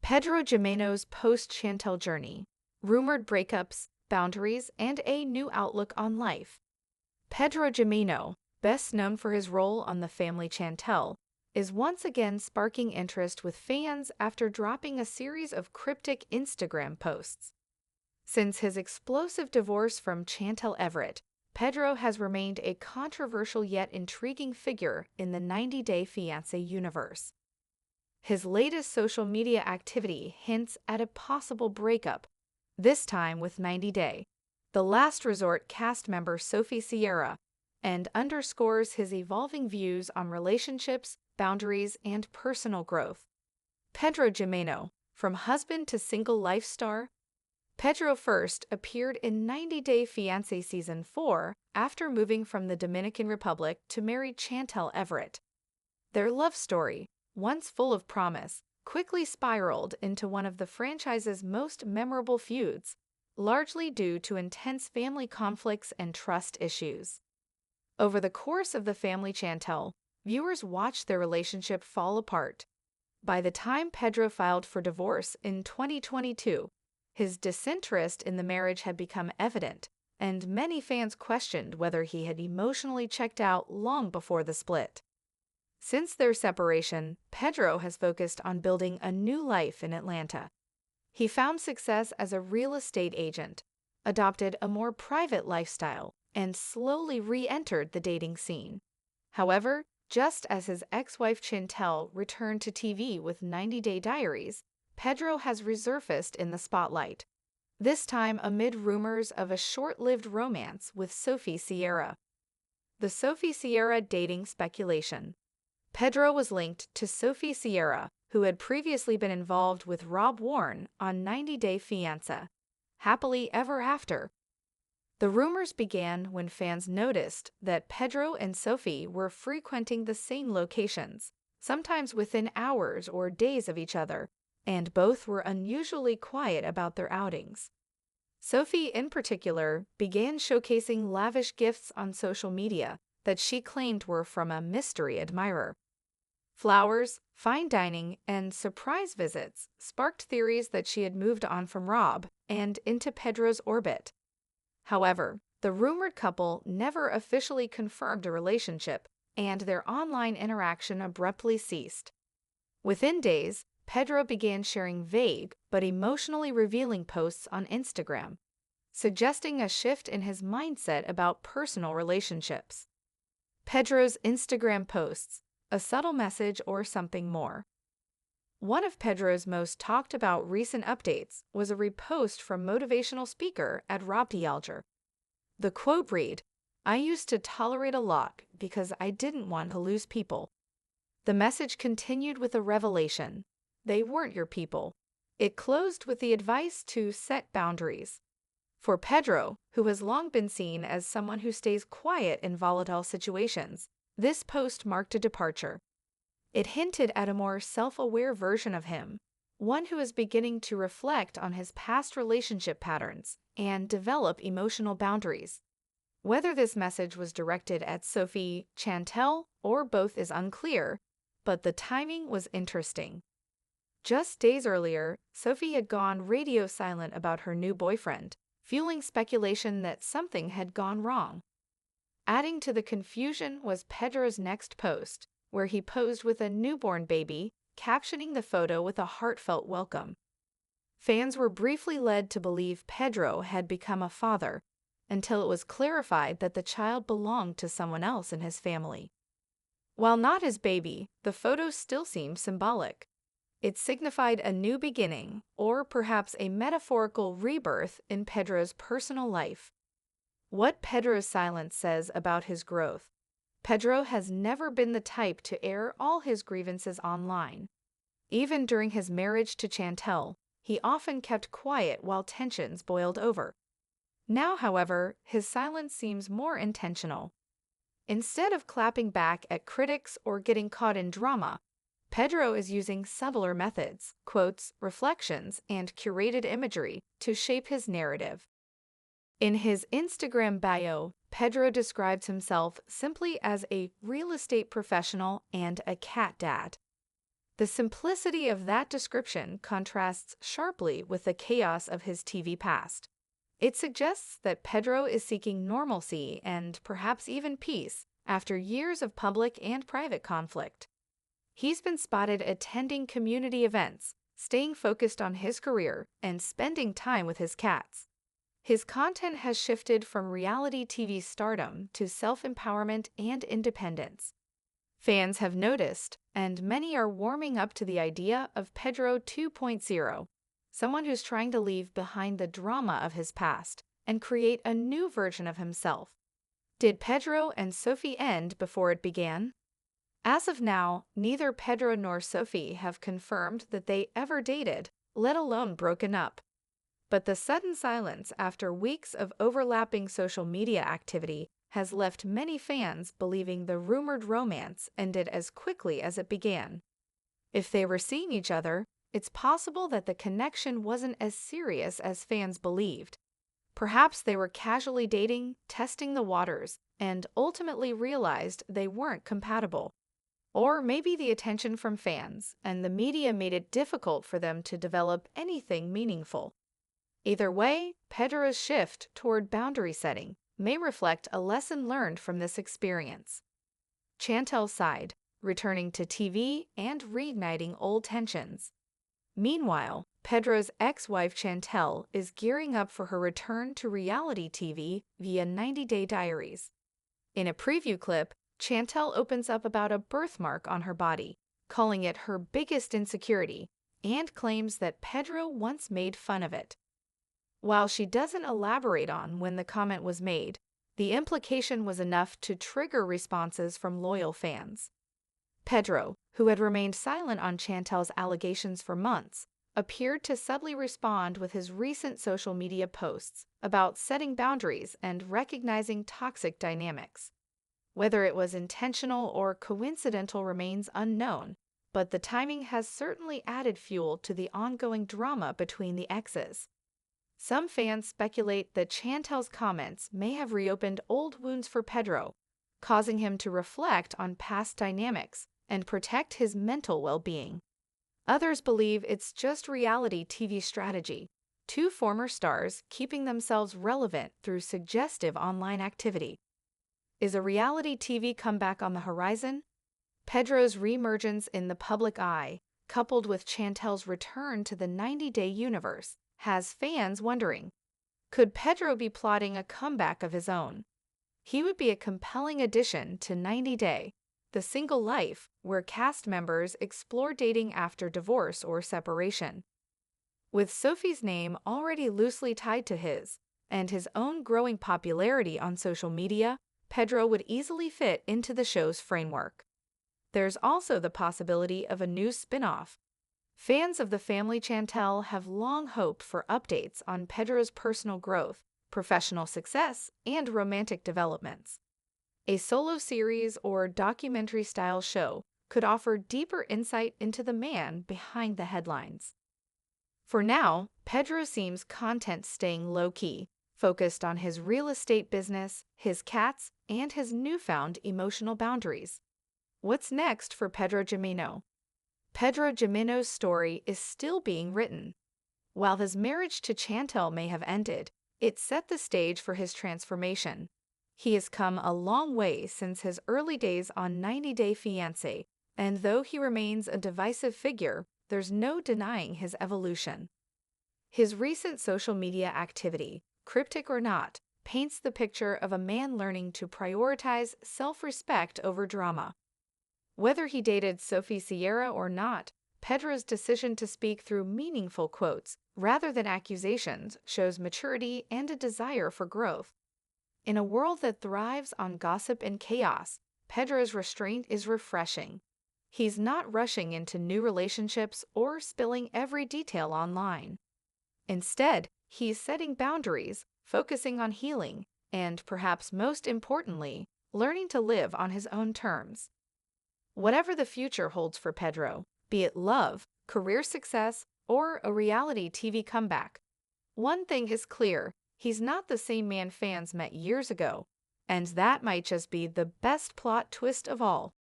Pedro Jimeno's post-Chantel journey, rumored breakups, boundaries, and a new outlook on life. Pedro Jimeno, best known for his role on The Family Chantel, is once again sparking interest with fans after dropping a series of cryptic Instagram posts. Since his explosive divorce from Chantel Everett, Pedro has remained a controversial yet intriguing figure in the 90-Day Fiancé universe. His latest social media activity hints at a possible breakup, this time with 90 Day, the last resort cast member Sophie Sierra, and underscores his evolving views on relationships, boundaries, and personal growth. Pedro Jimeno, from husband to single life star. Pedro first appeared in 90 Day Fiancé Season 4 after moving from the Dominican Republic to marry Chantel Everett. Their love story, once full of promise, quickly spiraled into one of the franchise's most memorable feuds, largely due to intense family conflicts and trust issues. Over the course of The Family Chantel, viewers watched their relationship fall apart. By the time Pedro filed for divorce in 2022, his disinterest in the marriage had become evident, and many fans questioned whether he had emotionally checked out long before the split. Since their separation, Pedro has focused on building a new life in Atlanta. He found success as a real estate agent, adopted a more private lifestyle, and slowly re-entered the dating scene. However, just as his ex-wife Chantel returned to TV with 90 Day Diaries, Pedro has resurfaced in the spotlight, this time amid rumors of a short-lived romance with Sophie Sierra. The Sophie Sierra dating speculation. Pedro was linked to Sophie Sierra, who had previously been involved with Rob Warren on 90 Day Fiancé, Happily Ever After. The rumors began when fans noticed that Pedro and Sophie were frequenting the same locations, sometimes within hours or days of each other, and both were unusually quiet about their outings. Sophie, in particular, began showcasing lavish gifts on social media that she claimed were from a mystery admirer. Flowers, fine dining, and surprise visits sparked theories that she had moved on from Rob and into Pedro's orbit. However, the rumored couple never officially confirmed a relationship, and their online interaction abruptly ceased. Within days, Pedro began sharing vague but emotionally revealing posts on Instagram, suggesting a shift in his mindset about personal relationships. Pedro's Instagram posts, a subtle message or something more. One of Pedro's most talked about recent updates was a repost from motivational speaker at Rob Dialger. The quote read, "I used to tolerate a lot because I didn't want to lose people." The message continued with a revelation. They weren't your people. It closed with the advice to set boundaries. For Pedro, who has long been seen as someone who stays quiet in volatile situations, this post marked a departure. It hinted at a more self-aware version of him, one who is beginning to reflect on his past relationship patterns and develop emotional boundaries. Whether this message was directed at Sophie, Chantel, or both is unclear, but the timing was interesting. Just days earlier, Sophie had gone radio silent about her new boyfriend, fueling speculation that something had gone wrong. Adding to the confusion was Pedro's next post, where he posed with a newborn baby, captioning the photo with a heartfelt welcome. Fans were briefly led to believe Pedro had become a father, until it was clarified that the child belonged to someone else in his family. While not his baby, the photo still seemed symbolic. It signified a new beginning, or perhaps a metaphorical rebirth in Pedro's personal life. What Pedro's silence says about his growth. Pedro has never been the type to air all his grievances online. Even during his marriage to Chantel, he often kept quiet while tensions boiled over. Now, however, his silence seems more intentional. Instead of clapping back at critics or getting caught in drama, Pedro is using subtler methods, quotes, reflections, and curated imagery to shape his narrative. In his Instagram bio, Pedro describes himself simply as a real estate professional and a cat dad. The simplicity of that description contrasts sharply with the chaos of his TV past. It suggests that Pedro is seeking normalcy and perhaps even peace after years of public and private conflict. He's been spotted attending community events, staying focused on his career, and spending time with his cats. His content has shifted from reality TV stardom to self-empowerment and independence. Fans have noticed, and many are warming up to the idea of Pedro 2.0, someone who's trying to leave behind the drama of his past and create a new version of himself. Did Pedro and Sophie end before it began? As of now, neither Pedro nor Sophie have confirmed that they ever dated, let alone broken up. But the sudden silence after weeks of overlapping social media activity has left many fans believing the rumored romance ended as quickly as it began. If they were seeing each other, it's possible that the connection wasn't as serious as fans believed. Perhaps they were casually dating, testing the waters, and ultimately realized they weren't compatible. Or maybe the attention from fans and the media made it difficult for them to develop anything meaningful. Either way, Pedro's shift toward boundary setting may reflect a lesson learned from this experience. Chantel's side, returning to TV and reigniting old tensions. Meanwhile, Pedro's ex-wife Chantel is gearing up for her return to reality TV via 90 Day Diaries. In a preview clip, Chantel opens up about a birthmark on her body, calling it her biggest insecurity, and claims that Pedro once made fun of it. While she doesn't elaborate on when the comment was made, the implication was enough to trigger responses from loyal fans. Pedro, who had remained silent on Chantel's allegations for months, appeared to subtly respond with his recent social media posts about setting boundaries and recognizing toxic dynamics. Whether it was intentional or coincidental remains unknown, but the timing has certainly added fuel to the ongoing drama between the exes. Some fans speculate that Chantel's comments may have reopened old wounds for Pedro, causing him to reflect on past dynamics and protect his mental well-being. Others believe it's just reality TV strategy, two former stars keeping themselves relevant through suggestive online activity. Is a reality TV comeback on the horizon? Pedro's reemergence in the public eye, coupled with Chantel's return to the 90-day universe, has fans wondering, could Pedro be plotting a comeback of his own? He would be a compelling addition to 90 Day, the single life where cast members explore dating after divorce or separation. With Sophie's name already loosely tied to his, and his own growing popularity on social media, Pedro would easily fit into the show's framework. There's also the possibility of a new spin-off. Fans of the family Chantel have long hoped for updates on Pedro's personal growth, professional success, and romantic developments. A solo series or documentary-style show could offer deeper insight into the man behind the headlines. For now, Pedro seems content staying low-key, focused on his real estate business, his cats, and his newfound emotional boundaries. What's next for Pedro Jimeno? Pedro Jimeno's story is still being written. While his marriage to Chantel may have ended, it set the stage for his transformation. He has come a long way since his early days on 90 Day Fiancé, and though he remains a divisive figure, there's no denying his evolution. His recent social media activity, cryptic or not, paints the picture of a man learning to prioritize self-respect over drama. Whether he dated Sophie Sierra or not, Pedro's decision to speak through meaningful quotes rather than accusations shows maturity and a desire for growth. In a world that thrives on gossip and chaos, Pedro's restraint is refreshing. He's not rushing into new relationships or spilling every detail online. Instead, he's setting boundaries, focusing on healing, and perhaps most importantly, learning to live on his own terms. Whatever the future holds for Pedro, be it love, career success, or a reality TV comeback, one thing is clear, he's not the same man fans met years ago, and that might just be the best plot twist of all.